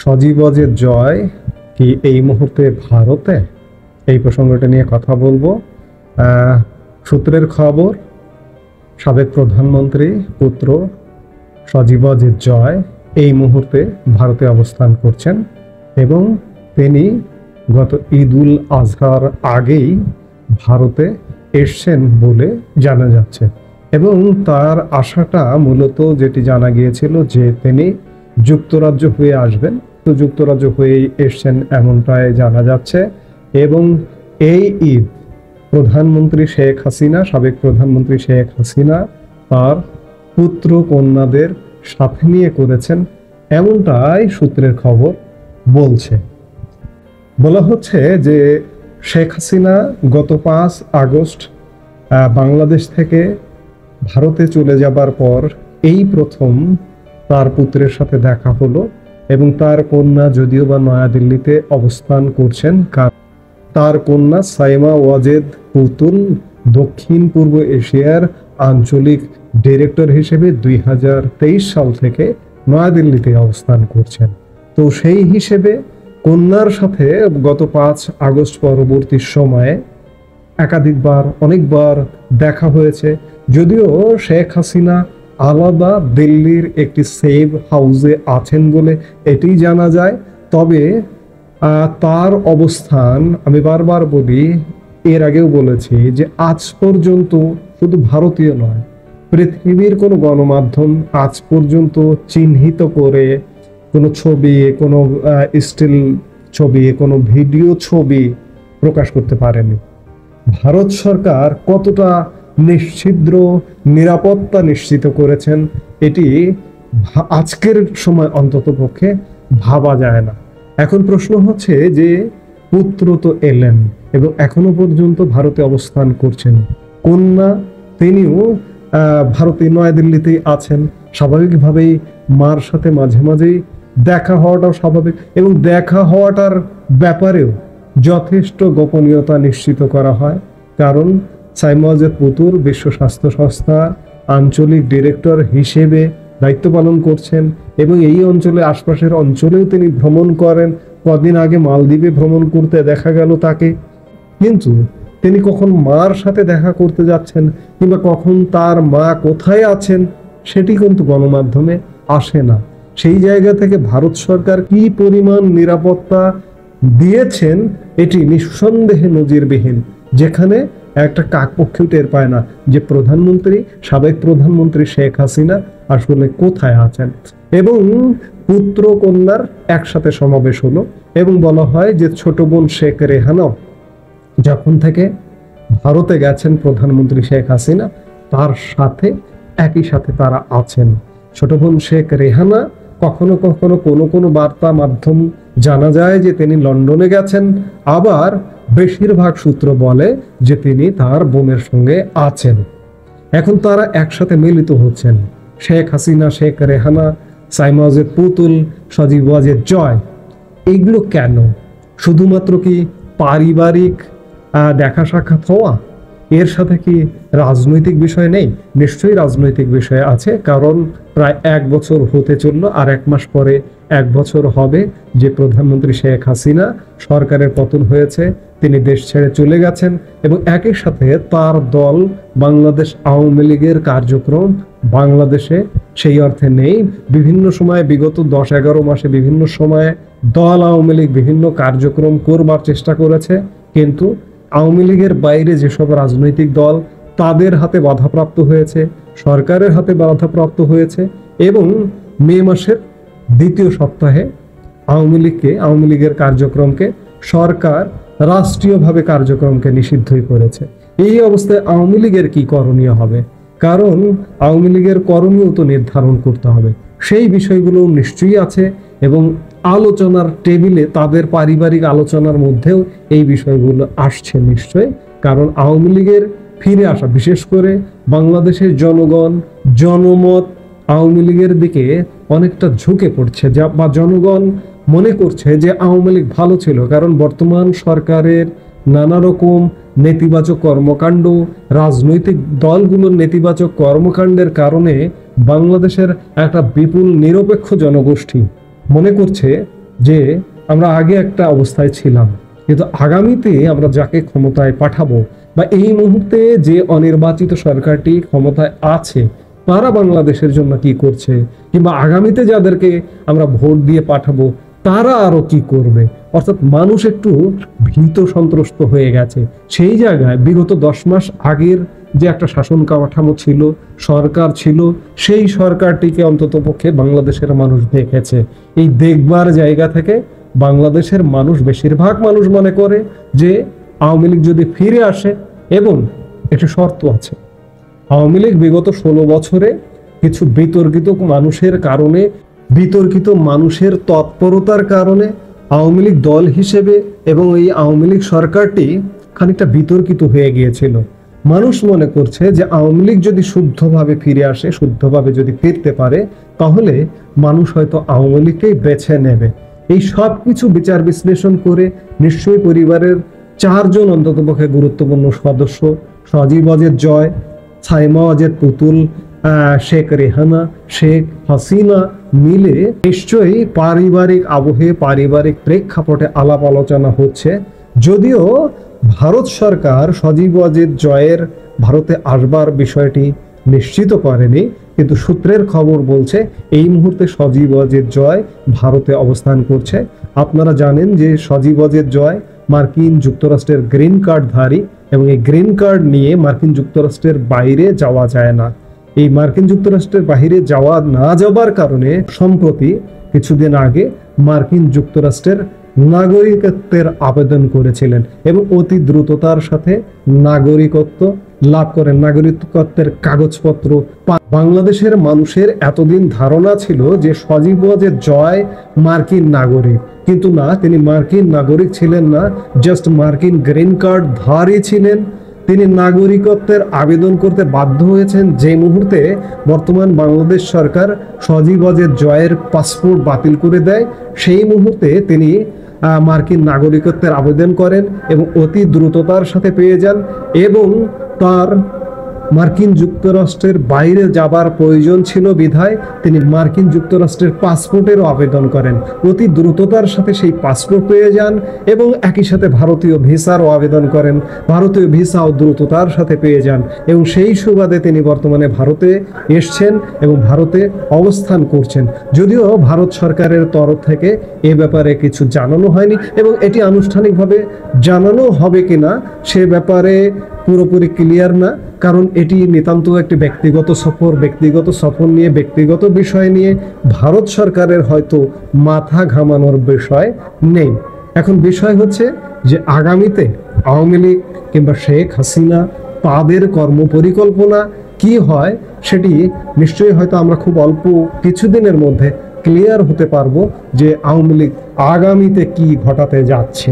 সজীব অজের জয় কি এই মুহূর্তে ভারতে? এই প্রসঙ্গটা নিয়ে কথা বলবো। সূত্রের খবর, সাবেক প্রধানমন্ত্রী পুত্র সজীব অজের জয় এই মুহূর্তে ভারতে অবস্থান করছেন এবং তিনি গত ঈদুল আজহার আগেই ভারতে এসছেন বলে জানা যাচ্ছে। এবং তার আশাটা মূলত যেটি জানা গিয়েছিল যে তিনি যুক্তরাজ্য হয়ে আসবেন, তো যুক্তরাজ্য হয়েই এসছেন এমনটাই জানা যাচ্ছে। এবং এই ঈদ প্রধানমন্ত্রী শেখ হাসিনা, সাবেক প্রধানমন্ত্রী শেখ হাসিনা তার পুত্র কন্যাদের সাথে নিয়ে করেছেন, এমনটাই সূত্রের খবর বলছে। বলা হচ্ছে যে শেখ হাসিনা গত 5 আগস্ট বাংলাদেশ থেকে ভারতে চলে যাবার পর এই প্রথম তার পুত্রের সাথে দেখা হলো। এবং তার কন্যা যদিও বা নয়াদিল্লিতে অবস্থান করছেন, তার কন্যা সাইমা ওয়াজেদ পুতুল দক্ষিণ পূর্ব এশিয়ার আঞ্চলিক ডিরেক্টর হিসেবে 2023 সাল থেকে নয়াদিল্লিতে অবস্থান করছেন। তো সেই হিসেবে কন্যার সাথে গত 5 আগস্ট পরবর্তী সময়ে অনেকবার দেখা হয়েছে। যদিও শেখ হাসিনা আলাদা দিল্লির একটি সেভ হাউসে আছেন বলে এটি জানা যায়, তবে তার অবস্থান, আমি বারবার বলি, এর আগেও বলেছি যে আজ পর্যন্ত শুধু ভারতীয় নয়, পৃথিবীর কোনো গণমাধ্যম আজ পর্যন্ত চিহ্নিত করে কোনো ছবি, কোনো স্টিল ছবি, কোনো ভিডিও ছবি প্রকাশ করতে পারেনি। ভারত সরকার কতটা নিশ্ছিদ্র নিরাপত্তা নিশ্চিত করেছেন এটি আজকের সময় অন্তত পক্ষে ভাবা যায় না। এখন প্রশ্ন হচ্ছে যে পুত্র তো এলেন এবং এখনো পর্যন্ত ভারতে অবস্থান করছেন, কন্যা তিনিও ভারতে নয়াদিল্লিতেই আছেন। স্বাভাবিকভাবেই মার সাথে মাঝে মাঝেই দেখা হওয়াটাও স্বাভাবিক, এবং দেখা হওয়াটার ব্যাপারেও যথেষ্ট গোপনীয়তা নিশ্চিত করা হয়। কারণ সাইমা ওয়াজেদ পুতুল বিশ্ব স্বাস্থ্য সংস্থা আঞ্চলিক ডিরেক্টর হিসেবে দায়িত্ব পালন করছেন এবং এই অঞ্চলে, আশপাশের অঞ্চলেও তিনি ভ্রমণ করেন। কদিন আগে মালদ্বীপে ভ্রমণ করতে দেখা গেল তাকে, কিন্তু তিনি কখন মার সাথে দেখা করতে যাচ্ছেন কিংবা কখন তার মা কোথায় আছেন সেটি কিন্তু গণমাধ্যমে আসে না। সেই জায়গা থেকে ভারত সরকার কি পরিমাণ নিরাপত্তা দিয়েছেন এটি নিঃসন্দেহে নজিরবিহীন, যেখানে একটা কাকপক্ষেও টের পায় না যে প্রধানমন্ত্রী, সাবেক প্রধানমন্ত্রী শেখ হাসিনা আসলে কোথায় আছেন। এবং পুত্র কন্যার একসাথে সমাবেশ হলো এবং বলা হয় যে ছোট বোন শেখ রেহানাও যখন থেকে ভারতে গেছেন প্রধানমন্ত্রী শেখ হাসিনা তার সাথে একই সাথে তারা আছেন। ছোট বোন শেখ রেহানা কখনো কখনো কোনো বার্তা মাধ্যম জানা যায় যে তিনি লন্ডনে গেছেন, আবার বেশিরভাগ সূত্র বলে যে তিনি তার বোনের সঙ্গে আছেন। এখন তারা একসাথে মিলিত হচ্ছেন, শেখ হাসিনা, শেখ রেহানা, সাইমা ওয়াজেদ পুতুল, সজীব ওয়াজেদ জয়। এইগুলো কেন? শুধুমাত্র কি পারিবারিক দেখা সাক্ষাৎ হওয়া? এর সাথে কি রাজনৈতিক বিষয় নেই? নিশ্চয়ই রাজনৈতিক বিষয় আছে, কারণ প্রায় 1 বছর হতে চললো, আর 1 মাস পরে 1 বছর হবে যে প্রধানমন্ত্রী শেখ হাসিনা সরকারের পতন হয়েছে, তিনি দেশ ছেড়ে চলে গেছেন এবং একই সাথে তার দল বাংলাদেশ আওয়ামী লীগের কার্যক্রম বাংলাদেশে সেই অর্থে নেই। বিভিন্ন সময়ে বিগত 10-11 মাসে বিভিন্ন সময়ে দল আওয়ামী লীগ বিভিন্ন কার্যক্রম করবার চেষ্টা করেছে, কিন্তু আওয়ামী লীগের বাইরে যেসব রাজনৈতিক দল তাদের হাতে বাধাপ্রাপ্ত হয়েছে, সরকারের হাতে বাধাপ্রাপ্ত হয়েছে। এবং মে মাসের 2য় সপ্তাহে আওয়ামী লীগের কার্যক্রমকে সরকার রাষ্ট্রীয়ভাবে কার্যক্রমকে নিষিদ্ধই করেছে। এই অবস্থায় আওয়ামী লীগের কি করণীয় হবে? কারণ আওয়ামী লীগের করণীয় তো নির্ধারণ করতে হবে, সেই বিষয়গুলো নিশ্চয়ই আছে এবং আলোচনার টেবিলে তাদের পারিবারিক আলোচনার মধ্যেও এই বিষয়গুলো আসছে নিশ্চয়। কারণ আওয়ামী লীগের ফিরে আসা, বিশেষ করে বাংলাদেশের জনমত আওয়ামী লীগের দিকে অনেকটা ঝুঁকে পড়ছে, বা জনগণ মনে করছে যে আওয়ামী লীগ ভালো ছিল। কারণ বর্তমান সরকারের নানা রকম নেতিবাচক কর্মকাণ্ড, রাজনৈতিক দলগুলোর নেতিবাচক কর্মকাণ্ডের কারণে বাংলাদেশের একটা বিপুল নিরপেক্ষ জনগোষ্ঠী মনে করছে যে আমরা আগে একটা অবস্থায় ছিলাম, কিন্তু আগামীতে আমরা যাকে ক্ষমতায় পাঠাবো বা এই মুহূর্তে যে অনির্বাচিত সরকারটি ক্ষমতায় আছে তারা বাংলাদেশের জন্য কি করছে, কিংবা আগামীতে যাদেরকে আমরা ভোট দিয়ে পাঠাবো তারা আরো কি করবে। অর্থাৎ মানুষ একটু ভীত সন্ত্রস্ত হয়ে গেছে। সেই জায়গায় বিগত 10 মাস আগের যে একটা শাসন কাঠামো ছিল, সরকার ছিল, সেই সরকারটিকে অন্ততপক্ষে বাংলাদেশের মানুষ দেখেছে। এই দেখবার জায়গা থেকে বাংলাদেশের মানুষ, বেশিরভাগ মানুষ মনে করে যে আওয়ামী লীগ যদি ফিরে আসে, এবং একটি শর্ত আছে, আওয়ামী লীগ বিগত 16 বছরে কিছু বিতর্কিত মানুষের তৎপরতার কারণে আওয়ামী লীগ দল হিসেবে এবং এই আওয়ামী লীগ সরকারটি খানিকটা বিতর্কিত হয়ে গিয়েছিল। মানুষ মনে করছে যে আওয়ামী লীগ যদি শুদ্ধভাবে ফিরে আসে, শুদ্ধভাবে যদি ফিরতে পারে, তাহলে মানুষ হয়তো আওয়ামী লীগকেই বেছে নেবে। এই সব কিছু বিচার বিশ্লেষণ করে নিশ্চয়ই পরিবারের 4 জন অন্ততপক্ষে গুরুত্বপূর্ণ সদস্য, সজীব অজের জয়, ছাইমা অজের পুতুল, শেখ রেহানা, শেখ হাসিনা মিলে নিশ্চয়ই পারিবারিক আবহে, পারিবারিক প্রেক্ষাপটে আলাপ আলোচনা হচ্ছে। যদিও ভারত সরকার সজীব অজের জয়ের ভারতে আসবার বিষয়টি নিশ্চিত করেনি, কিন্তু সূত্রের খবর বলছে এই মুহূর্তে সজীব অজের জয় ভারতে অবস্থান করছে। আপনারা জানেন যে সজীব অজের জয় মার্কিন যুক্তরাষ্ট্রের গ্রিন কার্ডধারী, এবং এই গ্রিন কার্ড নিয়ে মার্কিন যুক্তরাষ্ট্রের বাইরে যাওয়া যায় না। এই মার্কিন যুক্তরাষ্ট্রের বাইরে না যাবার কারণে সম্প্রতি কিছুদিন আগে মার্কিন যুক্তরাষ্ট্রের নাগরিকত্বের আবেদন করেছিলেন এবং অতি দ্রুততার সাথে নাগরিকত্ব লাভ করেন, নাগরিকত্বের কাগজপত্র। বাংলাদেশের মানুষের এতদিন ধারণা ছিল যে সজীব ওয়াজেদ জয় মার্কিন নাগরিক, কিন্তু না, তিনি মার্কিন নাগরিক ছিলেন না, জাস্ট মার্কিন গ্রিন কার্ড ধারী ছিলেন। তিনি নাগরিকত্বের আবেদন করতে বাধ্য হয়েছেন যে মুহূর্তে বর্তমান বাংলাদেশ সরকার সজীব ওয়াজেদ জয়ের পাসপোর্ট বাতিল করে দেয়। সেই মুহূর্তে তিনি মার্কিন নাগরিকত্বের আবেদন করেন এবং অতি দ্রুততার সাথে পেয়ে যান, এবং তার মার্কিন যুক্তরাষ্ট্রের বাইরে যাবার প্রয়োজন ছিল বিধায় তিনি মার্কিন যুক্তরাষ্ট্রের পাসপোর্টেরও আবেদন করেন। অতি দ্রুততার সাথে সেই পাসপোর্ট পেয়ে যান এবং একই সাথে ভারতীয় ভিসারও আবেদন করেন, ভারতীয় ভিসাও দ্রুততার সাথে পেয়ে যান, এবং সেই সুবাদে তিনি বর্তমানে ভারতে এসছেন এবং ভারতে অবস্থান করছেন। যদিও ভারত সরকারের তরফ থেকে এ ব্যাপারে কিছু জানানো হয়নি, এবং এটি আনুষ্ঠানিকভাবে জানানো হবে কিনা সে ব্যাপারে পুরোপুরি ক্লিয়ার না, কারণ এটি নিতান্ত একটি ব্যক্তিগত সফর নিয়ে, ব্যক্তিগত বিষয় নিয়ে ভারত সরকারের হয়তো মাথা ঘামানোর বিষয় নেই। এখন বিষয় হচ্ছে যে আগামীতে আওয়ামী লীগ কিংবা শেখ হাসিনা তাদের কর্মপরিকল্পনা কি হয় সেটি নিশ্চয়ই হয়তো আমরা খুব অল্প কিছুদিনের মধ্যে ক্লিয়ার হতে পারবো যে আওয়ামী লীগ আগামীতে কি ঘটাতে যাচ্ছে।